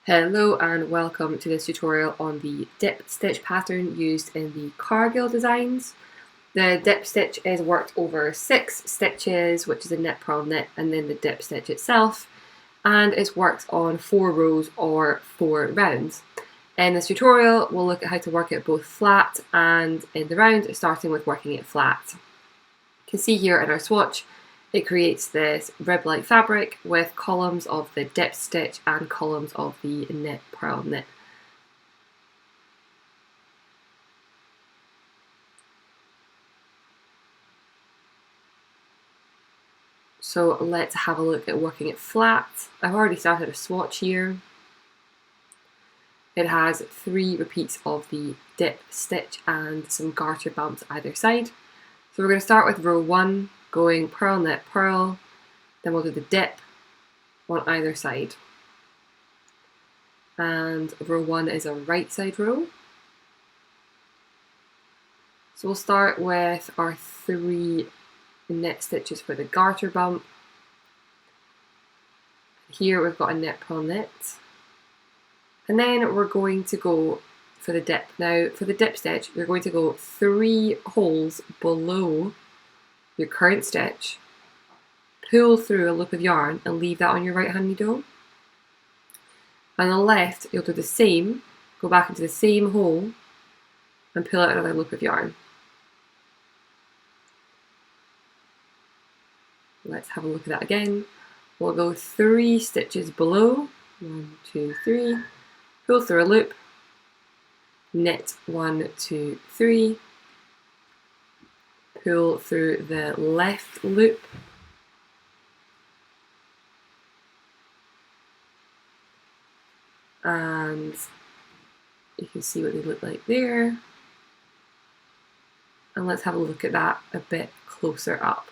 Hello and welcome to this tutorial on the dip stitch pattern used in the Cargill designs. The dip stitch is worked over 6 stitches, which is a knit, purl, knit, and then the dip stitch itself, and it's worked on 4 rows or 4 rounds. In this tutorial we'll look at how to work it both flat and in the round, starting with working it flat. You can see here in our swatch it creates this rib-like fabric with columns of the dip stitch and columns of the knit, purl, knit. So let's have a look at working it flat. I've already started a swatch here. It has 3 repeats of the dip stitch and some garter bumps either side. So we're going to start with row 1, going purl, knit, purl, then we'll do the dip on either side. And row 1 is a right side row. So we'll start with our 3 knit stitches for the garter bump. Here we've got a knit, purl, knit. And then we're going to go for the dip. Now for the dip stitch, you're going to go 3 holes below your current stitch, pull through a loop of yarn and leave that on your right hand needle. On the left, you'll do the same, go back into the same hole and pull out another loop of yarn. Let's have a look at that again. We'll go 3 stitches below, 1, 2, 3, pull through a loop, knit 1, 2, 3, pull through the left loop, and you can see what they look like there. And let's have a look at that a bit closer up.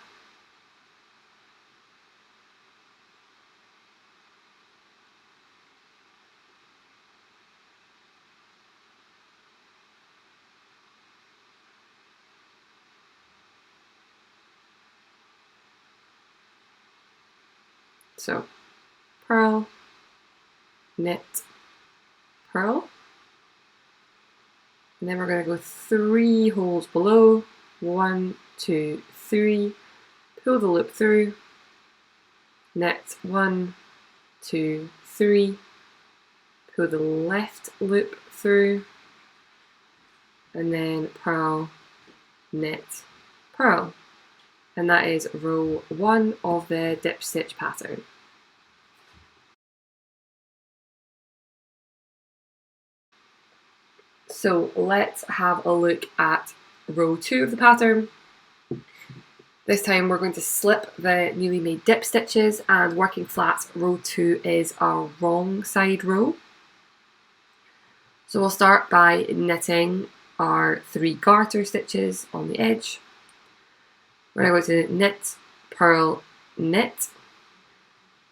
So purl, knit, purl, and then we're going to go 3 holes below, 1, 2, 3, pull the loop through, knit 1, 2, 3, pull the left loop through, and then purl, knit, purl. And that is row 1 of the dip stitch pattern. So let's have a look at row 2 of the pattern. This time we're going to slip the newly made dip stitches, and working flat, row 2 is our wrong side row. So we'll start by knitting our 3 garter stitches on the edge. We're now going to knit, purl, knit,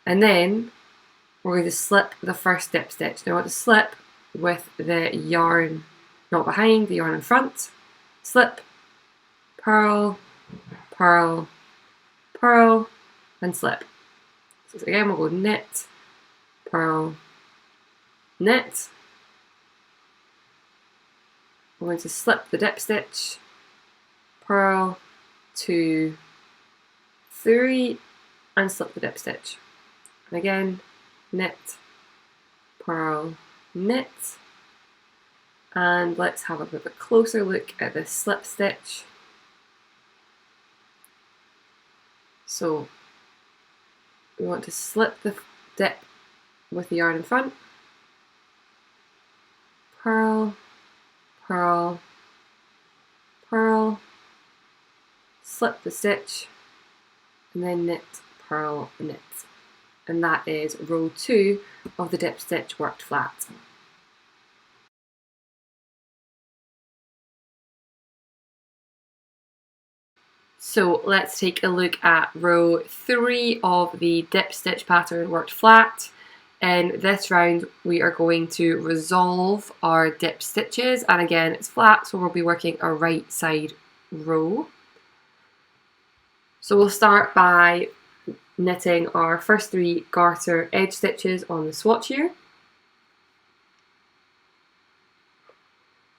and then we're going to slip the first dip stitch. Now I want to slip with the yarn not behind, the yarn in front, slip, purl, purl, purl, and slip. So again we'll go knit, purl, knit. I'm going to slip the dip stitch, purl, 2, 3, and slip the dip stitch. And again, knit, purl, knit. And let's have a bit of a closer look at this slip stitch. So we want to slip the dip with the yarn in front, purl, purl, purl, slip the stitch, and then knit, purl, knit. And that is row 2 of the dip stitch worked flat. So let's take a look at row 3 of the dip stitch pattern worked flat. In this round we are going to resolve our dip stitches, and again it's flat, so we'll be working a right side row. So we'll start by knitting our first 3 garter edge stitches on the swatch here.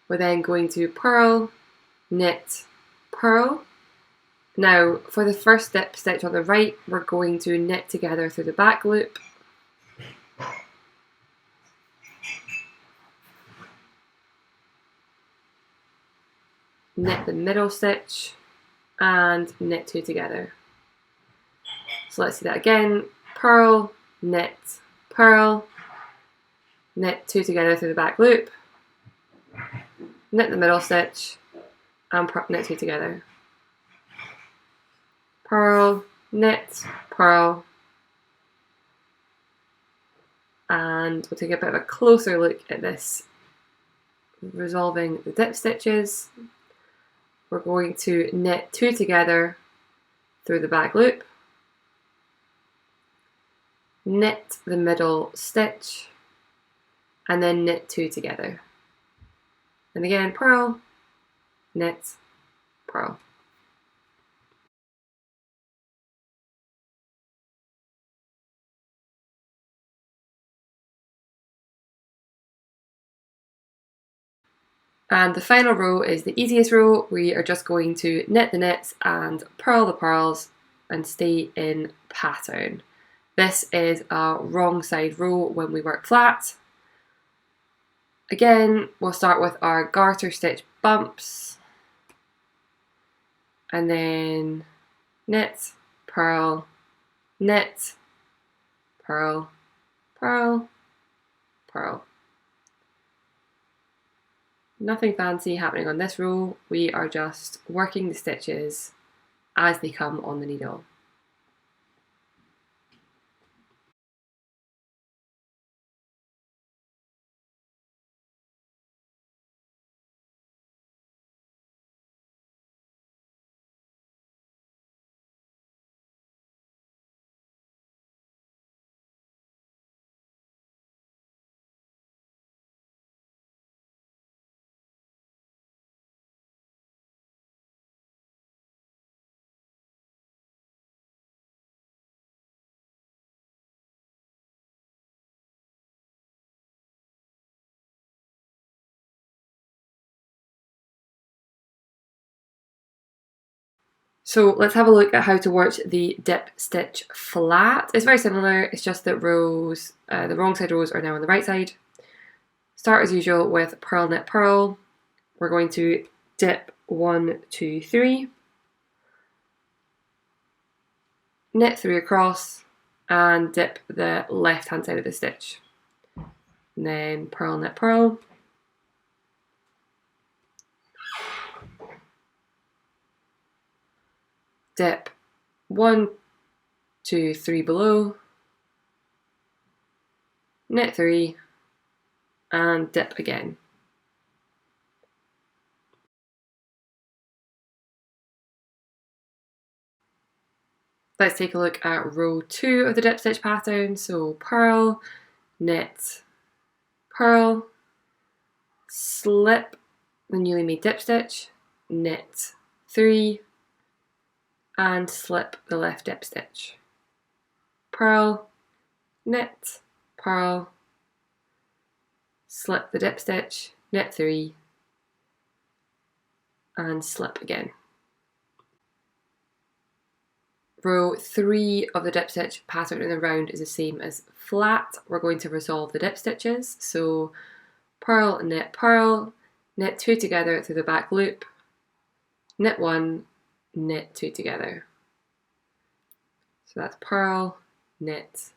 We're then going to purl, knit, purl. Now for the first dip stitch on the right, we're going to knit together through the back loop, knit the middle stitch, and knit 2 together. So let's see that again. Purl, knit, purl, knit 2 together through the back loop, knit the middle stitch, and knit 2 together. Purl, knit, purl, and we'll take a bit of a closer look at this, resolving the dip stitches. We're going to knit 2 together through the back loop, knit the middle stitch, and then knit 2 together. And again, purl, knit, purl. And the final row is the easiest row. We are just going to knit the knits and purl the purls and stay in pattern. This is a wrong side row when we work flat. Again, we'll start with our garter stitch bumps, and then knit, purl, knit, purl, purl, purl. Nothing fancy happening on this row, we are just working the stitches as they come on the needle. So let's have a look at how to work the dip stitch flat. It's very similar, it's just that rows, the wrong side rows are now on the right side. Start as usual with purl, knit, purl. We're going to dip 1, 2, 3, knit 3 across, and dip the left hand side of the stitch. And then purl, knit, purl. Dip 1, 2, 3 below, knit 3, and dip again. Let's take a look at row 2 of the dip stitch pattern. So purl, knit, purl, slip the newly made dip stitch, knit 3, and slip the left dip stitch. Purl, knit, purl, slip the dip stitch, knit 3, and slip again. Row 3 of the dip stitch pattern in the round is the same as flat. We're going to resolve the dip stitches. So purl, knit, 2 together through the back loop, knit 1, knit 2 together. So that's purl, knit,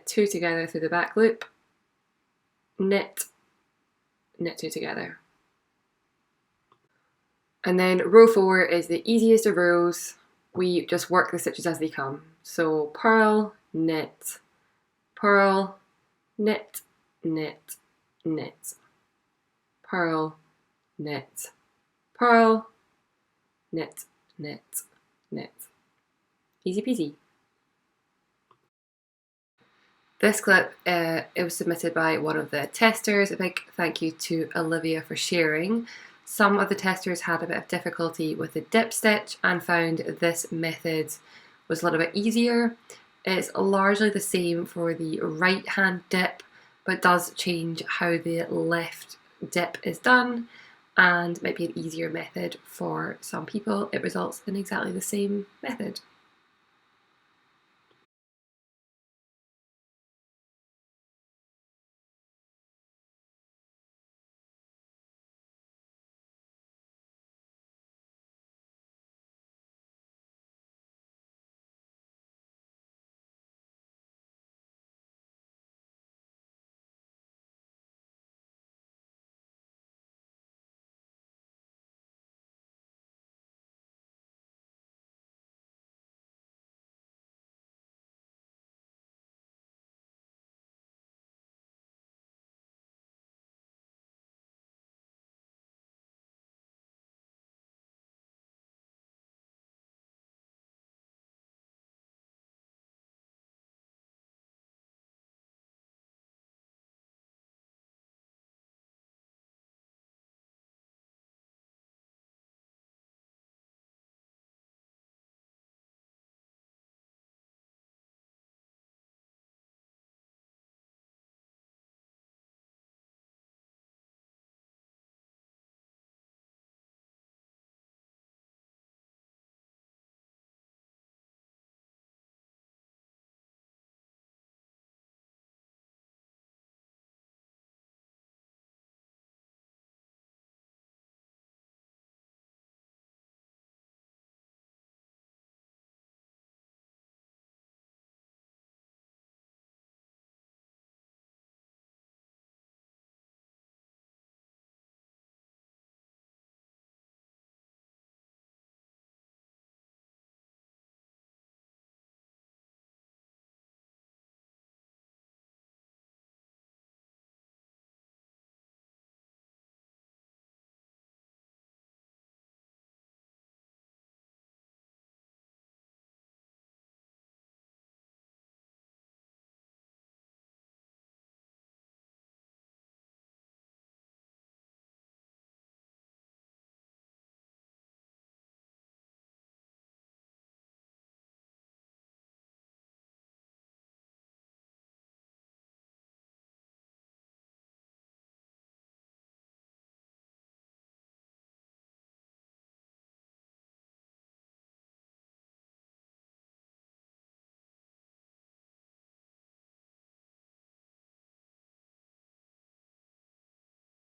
2 together through the back loop, knit 2 together. And then row 4 is the easiest of rows. We just work the stitches as they come. So purl, knit, knit, knit, purl, knit, knit, knit, knit. Easy peasy. This clip, it was submitted by one of the testers. A big thank you to Olivia for sharing. Some of the testers had a bit of difficulty with the dip stitch and found this method was a little bit easier. It's largely the same for the right hand dip but does change how the left dip is done, and might be an easier method for some people. It results in exactly the same method.